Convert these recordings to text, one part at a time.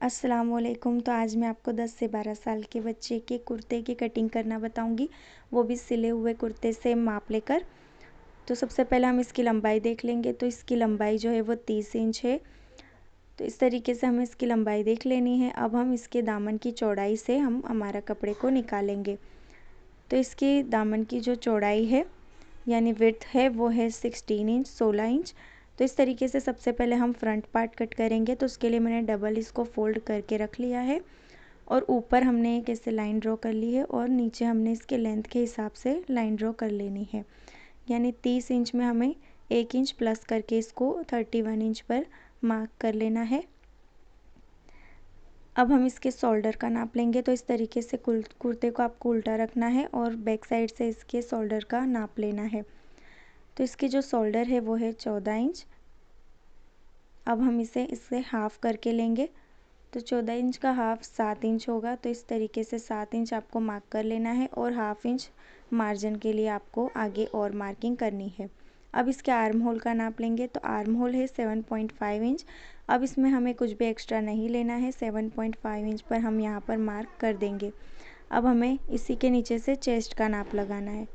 अस्सलामुअलैकुम। तो आज मैं आपको 10 से 12 साल के बच्चे के कुर्ते की कटिंग करना बताऊंगी, वो भी सिले हुए कुर्ते से माप लेकर। तो सबसे पहले हम इसकी लंबाई देख लेंगे। तो इसकी लंबाई जो है वो 30 इंच है। तो इस तरीके से हमें इसकी लंबाई देख लेनी है। अब हम इसके दामन की चौड़ाई से हम हमारा कपड़े को निकालेंगे। तो इसकी दामन की जो चौड़ाई है यानी विड्थ है वो है 16 इंच। तो इस तरीके से सबसे पहले हम फ्रंट पार्ट कट करेंगे। तो उसके लिए मैंने डबल इसको फोल्ड करके रख लिया है और ऊपर हमने एक ऐसे लाइन ड्रॉ कर ली है और नीचे हमने इसके लेंथ के हिसाब से लाइन ड्रॉ कर लेनी है। यानी 30 इंच में हमें 1 इंच प्लस करके इसको 31 इंच पर मार्क कर लेना है। अब हम इसके शोल्डर का नाप लेंगे। तो इस तरीके से कुर्ते को आपको उल्टा रखना है और बैक साइड से इसके शोल्डर का नाप लेना है। तो इसकी जो शोल्डर है वो है 14 इंच। अब हम इससे हाफ़ करके लेंगे। तो 14 इंच का हाफ़ 7 इंच होगा। तो इस तरीके से 7 इंच आपको मार्क कर लेना है और हाफ़ इंच मार्जिन के लिए आपको आगे और मार्किंग करनी है। अब इसके आर्म होल का नाप लेंगे। तो आर्म होल है 7.5 इंच। अब इसमें हमें कुछ भी एक्स्ट्रा नहीं लेना है। 7.5 इंच पर हम यहाँ पर मार्क कर देंगे। अब हमें इसी के नीचे से चेस्ट का नाप लगाना है।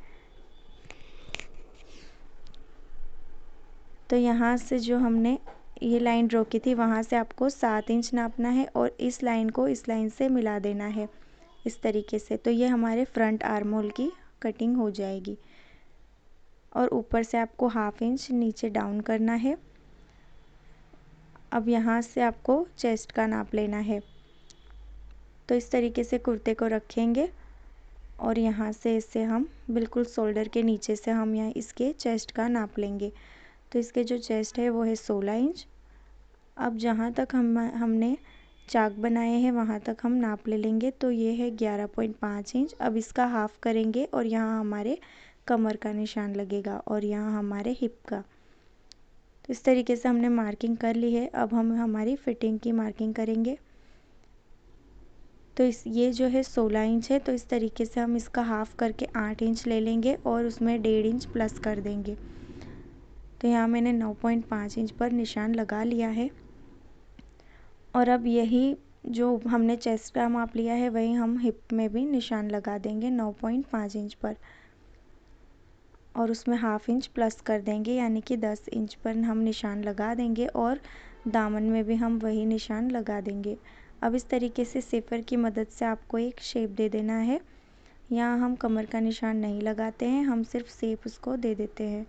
तो यहाँ से जो हमने ये लाइन ड्रॉ की थी वहाँ से आपको 7 इंच नापना है और इस लाइन को इस लाइन से मिला देना है इस तरीके से। तो ये हमारे फ्रंट आर्म होल की कटिंग हो जाएगी। और ऊपर से आपको हाफ़ इंच नीचे डाउन करना है। अब यहाँ से आपको चेस्ट का नाप लेना है। तो इस तरीके से कुर्ते को रखेंगे और यहाँ से इसे हम बिल्कुल शोल्डर के नीचे से हम यहाँ इसके चेस्ट का नाप लेंगे। तो इसके जो चेस्ट है वो है 16 इंच। अब जहाँ तक हमने चाक बनाए हैं वहाँ तक हम नाप ले लेंगे। तो ये है 11.5 इंच। अब इसका हाफ़ करेंगे और यहाँ हमारे कमर का निशान लगेगा और यहाँ हमारे हिप का। तो इस तरीके से हमने मार्किंग कर ली है। अब हम हमारी फिटिंग की मार्किंग करेंगे। तो ये जो है 16 इंच है। तो इस तरीके से हम इसका हाफ़ करके 8 इंच ले लेंगे और उसमें 1.5 इंच प्लस कर देंगे। तो यहाँ मैंने 9.5 इंच पर निशान लगा लिया है। और अब यही जो हमने चेस्ट का माप लिया है वही हम हिप में भी निशान लगा देंगे 9.5 इंच पर और उसमें हाफ़ इंच प्लस कर देंगे यानी कि 10 इंच पर हम निशान लगा देंगे और दामन में भी हम वही निशान लगा देंगे। अब इस तरीके से सिपर की मदद से आपको एक शेप दे देना है। यहाँ हम कमर का निशान नहीं लगाते हैं, हम सिर्फ शेप उसको दे देते हैं।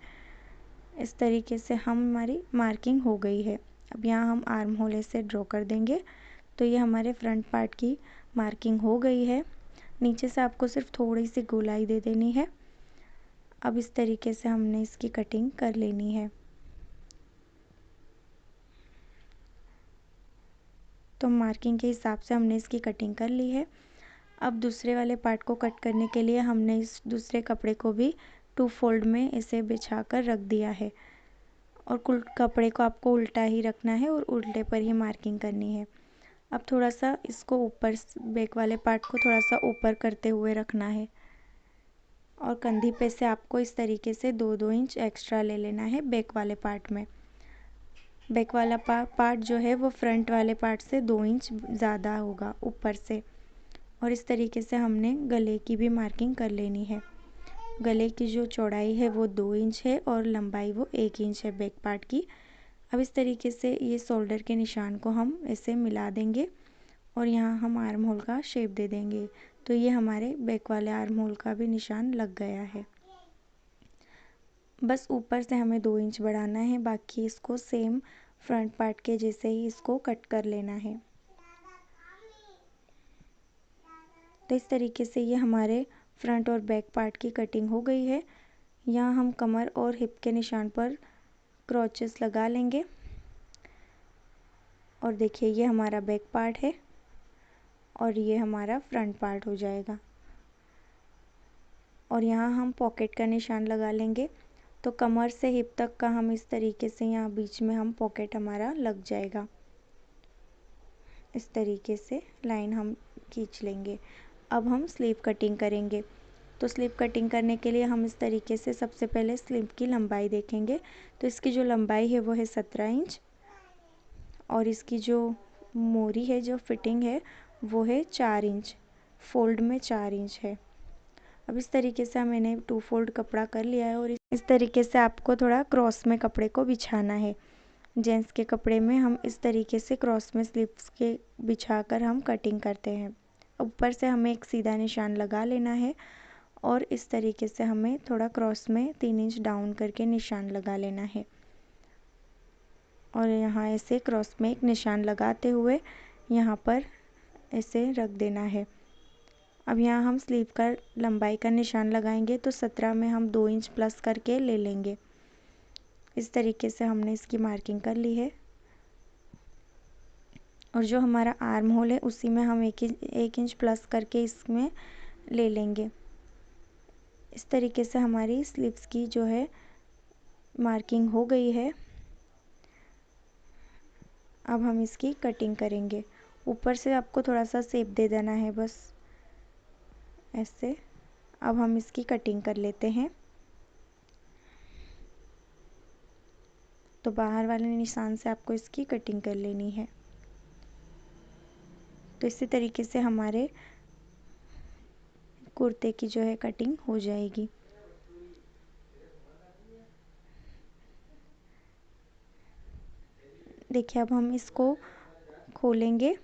इस तरीके से हमारी मार्किंग हो गई है। अब यहाँ हम आर्म होल ऐसे ड्रॉ कर देंगे। तो ये हमारे फ्रंट पार्ट की मार्किंग हो गई है। नीचे से आपको सिर्फ थोड़ी सी गोलाई दे देनी है। अब इस तरीके से हमने इसकी कटिंग कर लेनी है। तो मार्किंग के हिसाब से हमने इसकी कटिंग कर ली है। अब दूसरे वाले पार्ट को कट करने के लिए हमने इस दूसरे कपड़े को भी 2 फोल्ड में इसे बिछा कर रख दिया है और कुल कपड़े को आपको उल्टा ही रखना है और उल्टे पर ही मार्किंग करनी है। अब थोड़ा सा इसको ऊपर बैक वाले पार्ट को थोड़ा सा ऊपर करते हुए रखना है और कंधी पे से आपको इस तरीके से 2-2 इंच एक्स्ट्रा ले लेना है बैक वाले पार्ट में। बैक वाला पार्ट जो है वो फ्रंट वाले पार्ट से 2 इंच ज़्यादा होगा ऊपर से। और इस तरीके से हमने गले की भी मार्किंग कर लेनी है। गले की जो चौड़ाई है वो 2 इंच है और लंबाई वो 1 इंच है बैक पार्ट की। अब इस तरीके से ये शोल्डर के निशान को हम ऐसे मिला देंगे और यहाँ हम आर्म होल का शेप दे देंगे। तो ये हमारे बैक वाले आर्म होल का भी निशान लग गया है। बस ऊपर से हमें 2 इंच बढ़ाना है, बाकी इसको सेम फ्रंट पार्ट के जैसे ही इसको कट कर लेना है। तो इस तरीके से ये हमारे फ्रंट और बैक पार्ट की कटिंग हो गई है। यहाँ हम कमर और हिप के निशान पर क्रॉचेस लगा लेंगे और देखिए ये हमारा बैक पार्ट है और ये हमारा फ्रंट पार्ट हो जाएगा। और यहाँ हम पॉकेट का निशान लगा लेंगे। तो कमर से हिप तक का हम इस तरीके से यहाँ बीच में हम पॉकेट हमारा लग जाएगा। इस तरीके से लाइन हम खींच लेंगे। अब हम स्लीव कटिंग करेंगे। तो स्लीव कटिंग करने के लिए हम इस तरीके से सबसे पहले स्लीव की लंबाई देखेंगे। तो इसकी जो लंबाई है वो है 17 इंच और इसकी जो मोरी है, जो फिटिंग है वो है 4 इंच, फोल्ड में 4 इंच है। अब इस तरीके से मैंने 2 फोल्ड कपड़ा कर लिया है और इस तरीके से आपको थोड़ा क्रॉस में कपड़े को बिछाना है। जेंट्स के कपड़े में हम इस तरीके से क्रॉस में स्लीव्स के बिछाकर हम कटिंग करते हैं। ऊपर से हमें एक सीधा निशान लगा लेना है और इस तरीके से हमें थोड़ा क्रॉस में 3 इंच डाउन करके निशान लगा लेना है और यहाँ ऐसे क्रॉस में एक निशान लगाते हुए यहाँ पर ऐसे रख देना है। अब यहाँ हम स्लीव का लंबाई का निशान लगाएंगे तो 17 में हम 2 इंच प्लस करके ले लेंगे। इस तरीके से हमने इसकी मार्किंग कर ली है और जो हमारा आर्म होल है उसी में हम 1 इंच प्लस करके इसमें ले लेंगे। इस तरीके से हमारी स्लीव्स की जो है मार्किंग हो गई है। अब हम इसकी कटिंग करेंगे। ऊपर से आपको थोड़ा सा शेप दे देना है, बस ऐसे। अब हम इसकी कटिंग कर लेते हैं। तो बाहर वाले निशान से आपको इसकी कटिंग कर लेनी है। तो इसी तरीके से हमारे कुर्ते की जो है कटिंग हो जाएगी। देखिए अब हम इसको खोलेंगे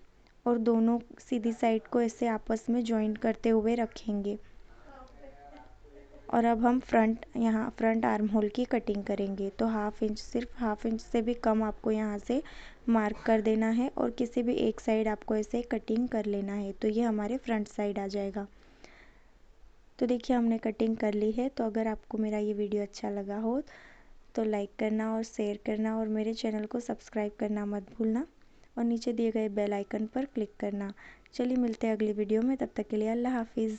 और दोनों सीधी साइड को ऐसे आपस में जॉइंट करते हुए रखेंगे और अब हम यहाँ फ्रंट आर्म होल की कटिंग करेंगे। तो सिर्फ हाफ इंच से भी कम आपको यहाँ से मार्क कर देना है और किसी भी एक साइड आपको ऐसे कटिंग कर लेना है। तो ये हमारे फ्रंट साइड आ जाएगा। तो देखिए हमने कटिंग कर ली है। तो अगर आपको मेरा ये वीडियो अच्छा लगा हो तो लाइक करना और शेयर करना और मेरे चैनल को सब्सक्राइब करना मत भूलना और नीचे दिए गए बेल आइकन पर क्लिक करना। चलिए मिलते हैं अगली वीडियो में, तब तक के लिए अल्लाह हाफिज़।